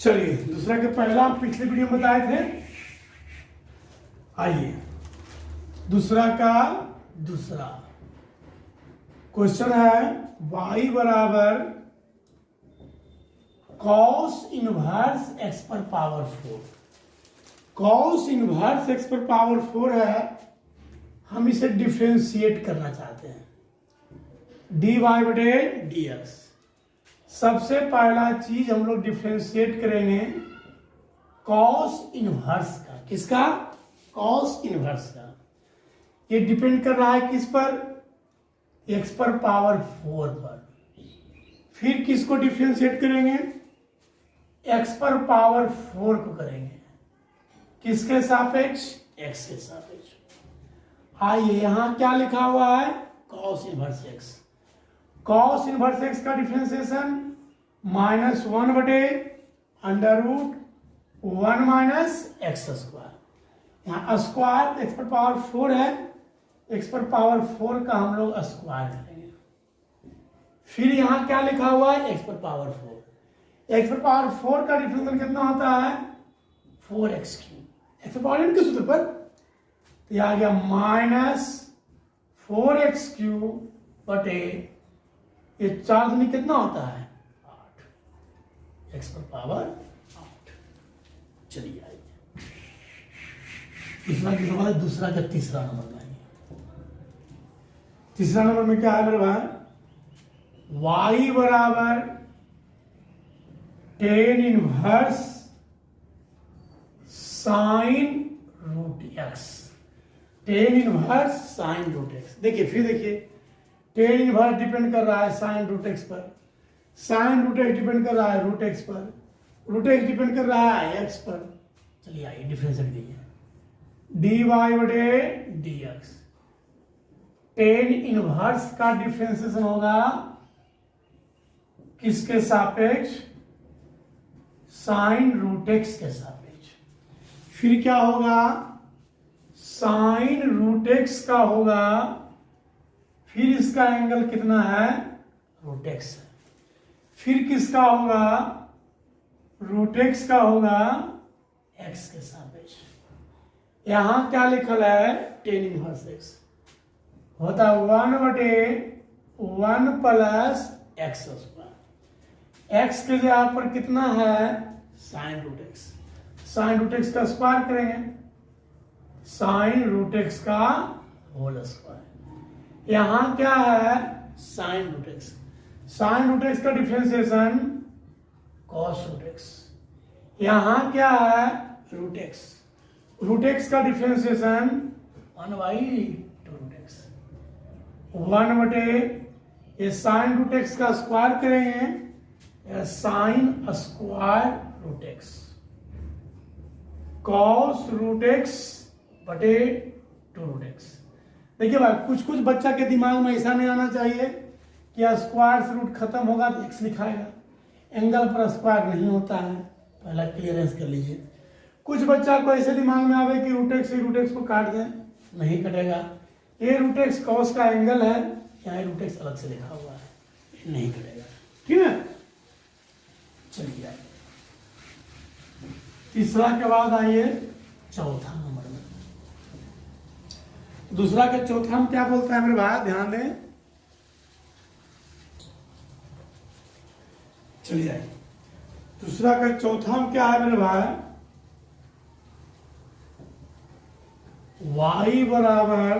चलिए दूसरा के पहला हम पिछले वीडियो में बताए थे। आइए दूसरा का दूसरा क्वेश्चन है y बराबर कॉस इनवर्स x पर पावर 4। कॉस इनवर्स x पर पावर 4 है, हम इसे डिफ्रेंशिएट करना चाहते हैं dy बटे dx। सबसे पहला चीज हम लोग डिफ्रेंशिएट करेंगे कॉस इनवर्स का। किसका? कॉस इनवर्स का। ये डिपेंड कर रहा है किस पर? x पर पावर 4 पर। फिर किसको डिफ्रेंशिएट करेंगे? x पर पावर 4 को करेंगे। किसके सापेक्ष? x के सापेक्ष। आइए यहां क्या लिखा हुआ है? Cos inverse x। Cos inverse x का डिफ्रेंशिएशन -1 बटे √1 माइनस एक्स स्क्वायर। यहाँ स्क्वायर x पर पावर 4 है, x पर पावर 4 का हम लोग स्क्वायर करेंगे। फिर यहाँ क्या लिखा हुआ है? x पर पावर 4। x पर पावर 4 का डिफ्रेंशिएशन कितना होता है? 4x3। x पर पावर किस सूत्र पर? तो यह आ गया -4x3 बटे ये 4 दूनी कितना होता है? 8। x पर पावर 8। चलिए आइए दूसरा का तीसरा नंबर में आइए। तीसरा नंबर में क्या है मेरे भाई? y बराबर tan inverse sine root x। tan inverse sine root x। देखिए फिर देखिए, tan इनवर्स डिपेंड कर रहा है साइन रूट x पर, साइन रूट x डिपेंड कर रहा है रूट x पर, रूट x डिपेंड कर रहा है x पर। चलिए आइए डिफरेंशिएट कीजिए dy बटे dx। tan इनवर्स का डिफरेंशिएशन होगा किसके सापेक्ष? साइन रूट x के सापेक्ष। फिर क्या होगा? साइन रूट x का होगा, फिर इसका एंगल कितना है? रूट x है। फिर किसका होगा? रूट x का होगा x के सापेक्ष। यहां क्या लिखल है? tan इनवर्स x होता है 1 बटे 1 प्लस एक्स स्क्वायर। x के जगह पर कितना है? Sine root x। Sine root x का स्क्वायर करेंगे, साइन रूट x का होल स्क्वायर। यहां क्या है? Sine root x। Sine root x का डिफरेंशिएशन कॉस रूट x। यहां क्या है? Root x। रूट x का डिफरेंशिएशन 1/2 रूट x। 1 बटे ये साइन रूट x का स्क्वायर करेंगे, sine square root x। Cos root x बटे 2 रूट x। देखिए भाई कुछ कुछ बच्चा के दिमाग में ऐसा नहीं आना चाहिए कि स्क्वायर से रूट खत्म होगा तो x लिखाएगा। एंगल पर स्क्वायर नहीं होता है, पहला क्लियरेंस कर लीजिए। कुछ बच्चा को ऐसे दिमाग में आवे कि रूट एक्स को काट दें, नहीं कटेगा। ये रूट एक्स कॉस का एंगल है, यहाँ रूट एक्स अलग से लिखा हुआ है, नहीं कटेगा। ठीक है, चलिए आइए तीसरा के बाद आइए चौथा नंबर में। दूसरा के चौथा में क्या बोलता है मेरे भाई? ध्यान दें। चलिए आइए दूसरा का चौथा में क्या है मेरे भाई? y बराबर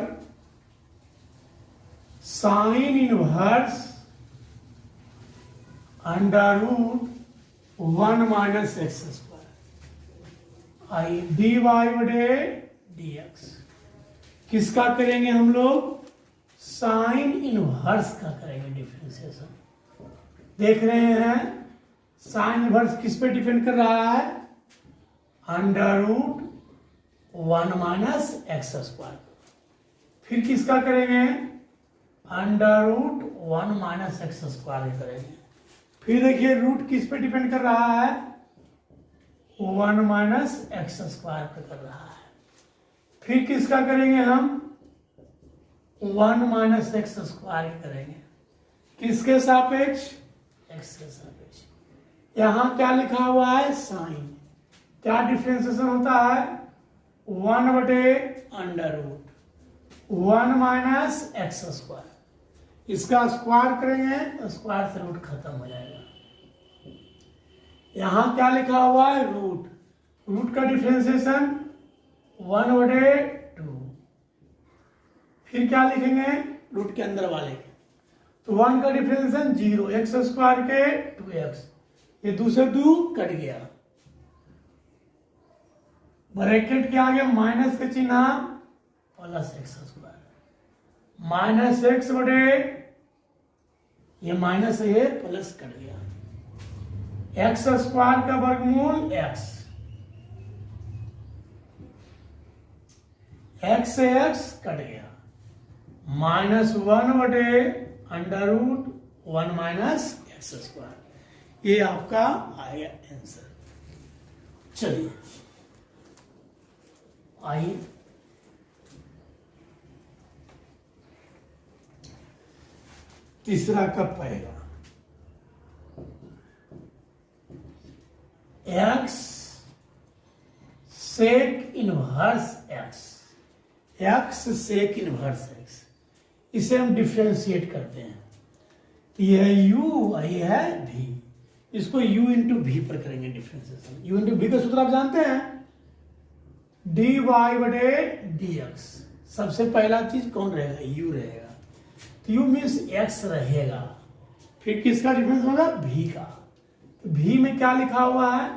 sine inverse √1 minus x square. आई dy बटे dx। किसका करेंगे हम लोग? साइन इनवर्स का करेंगे डिफरेंशिएशन। देख रहे हैं साइन इनवर्स किस पे डिपेंड कर रहा है? √1 माइनस एक्स स्क्वायर। फिर किसका करेंगे? √1 माइनस एक्स स्क्वायर करेंगे। फिर देखिए रूट किस पे डिपेंड कर रहा है? 1 माइनस एक्स स्क्वायर पे कर रहा है। फिर किसका करेंगे हम? 1 माइनस एक्स स्क्वायर करेंगे। किसके सापेक्ष? एक्स के सापेक्ष। यहां क्या लिखा हुआ है साइन, क्या डिफ्रेंसिएशन होता है 1/√1 माइनस एक्स स्क्वायर, इसका स्क्वायर करेंगे तो स्क्वायर से रूट खत्म हो जाएगा। यहां क्या लिखा हुआ है रूट, रूट का डिफ्रेंसिएशन 1/2, फिर क्या लिखेंगे रूट के अंदर वाले के, तो 1 का डिफ्रेंसिएशन 0, एक्स स्क्वायर के 2x, ये दूसरे 2 कट गया, ब्रैकेट के आगे माइनस का चिन्ह plus x square, minus x बटे ये माइनस ये प्लस कट गया, एक्स स्क्वायर का वर्गमूल एक्स, एक्स से एक्स कट गया, -1/√1 माइनस एक्स स्क्वायर, ये आपका आएगा आंसर। चलिए आइए तीसरा का पहला, x sec inverse x, x sec inverse x, इसे हम डिफ्रेंशिएट करते हैं, तो यह है u और यह है v, इसको u इंटू v पर करेंगे डिफ्रेंशिएशन। u इंटू v का सूत्र आप जानते हैं, dy/dx, सबसे पहला चीज कौन रहेगा u रहेगा, तो u मीन्स x रहेगा, फिर किसका डिफरेंस होगा v का, तो v में क्या लिखा हुआ है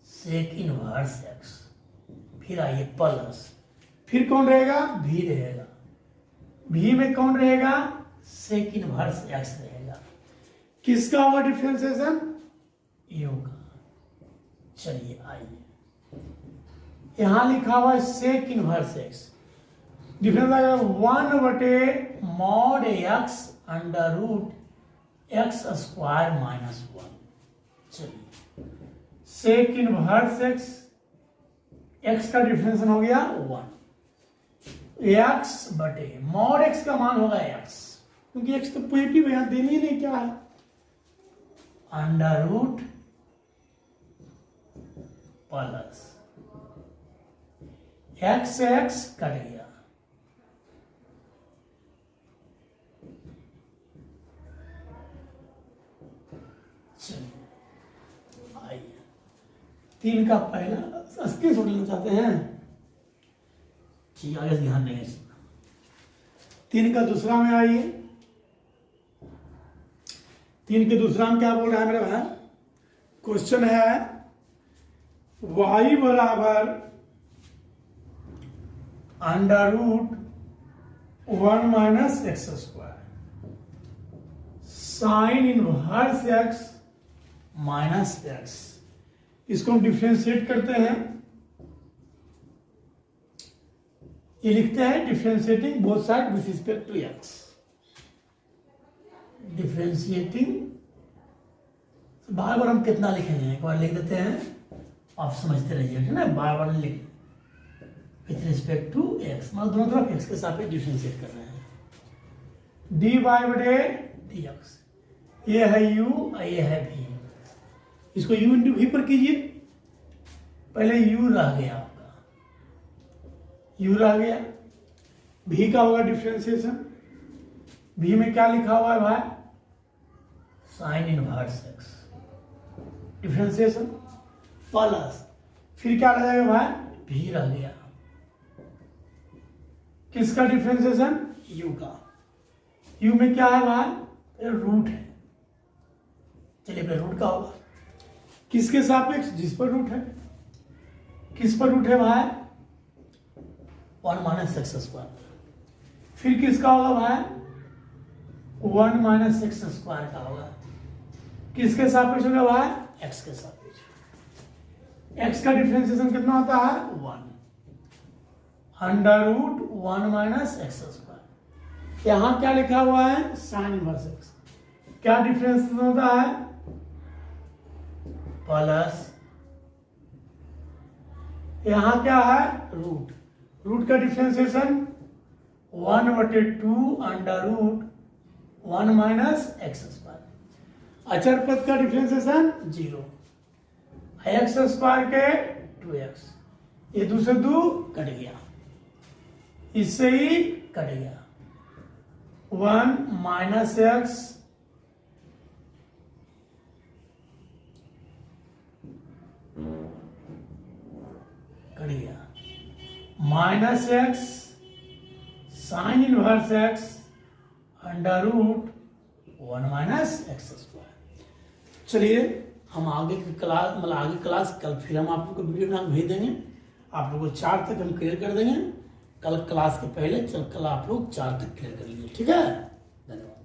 सेक इनवर्स x, फिर आइए प्लस, फिर कौन रहेगा v रहेगा, v में कौन रहेगा सेक इनवर्स x रहेगा, किसका होगा डिफरेंशिएशन u का। चलिए आइए यहां लिखा हुआ है सेक इनवर्स x, डिफरेंस आएगा 1/x√x² माइनस 1। चलिए सेक इनवर्स x, x का डिफरेंशिएशन हो गया 1, x बटे मॉड x का मान होगा x, क्योंकि x तो पॉजिटिव है, यहां देनी ही नहीं क्या है, √ प्लस x से x कट गया, चलिए आइए 3 का पहला स्क्रीनशॉट लेना चाहते हैं, ठीक आगे से ध्यान देंगे। 3 का दूसरा में आइए, 3 के दूसरा में क्या बोल रहा है मेरा भाई, क्वेश्चन है y बराबर √1 minus x square sine inverse x minus x, इसको हम डिफ्रेंशिएट करते हैं, ये लिखते हैं differentiating both side with respect to x, differentiating बार बार हम कितना लिखेंगे, एक बार लिख देते हैं, आप समझते रहिए, है ना, बार बार लिख विथ रिस्पेक्ट टू x, मतलब दोनों तरफ x के साथ डिफ्रेंशिएट कर रहे हैं, dy/dx, ये है u और ये है v, इसको u इंटू v पर कीजिए, पहले u रह गया आपका, u रह गया, v का होगा डिफ्रेंशिएशन, v में क्या लिखा हुआ है भाई sign inverse x, differentiation plus, फिर क्या रह जाएगा भाई v रह गया, किसका डिफ्रेंशिएशन u का, u में क्या है भाई रूट है, चलिए पहले रूट का होगा, किसके सापेक्ष जिस पर रूट है, किस पर रूट है भाई 1 माइनस एक्स स्क्वायर, फिर किसका होगा भाई 1 माइनस एक्स स्क्वायर का होगा, किसके सापेक्ष होगा भाई x के सापेक्ष, x का डिफरेंशिएशन कितना होता है 1 √1 माइनस एक्स स्क्वायर, यहां क्या लिखा हुआ है साइन इनवर्स x, क्या डिफरेंशिएशन होता है प्लस, यहां क्या है रूट, रूट का डिफरेंशिएशन 1/2 √1 माइनस एक्स स्क्वायर, अचर पद का डिफरेंशिएशन 0, एक्स स्क्वायर के 2x, ये 2 से 2 कट गया, इससे ही कट गया, 1 माइनस एक्स कट गया, minus x sine inverse x under root 1 minus x square. चलिए हम आगे की क्लास मतलब आगे क्लास कल फिर हम आप लोग को वीडियो बना भेज देंगे, आप लोग को 4 तक हम क्लियर कर देंगे। कल क्लास के पहले कल आप लोग 4 तक क्लियर कर लीजिए, ठीक है। धन्यवाद।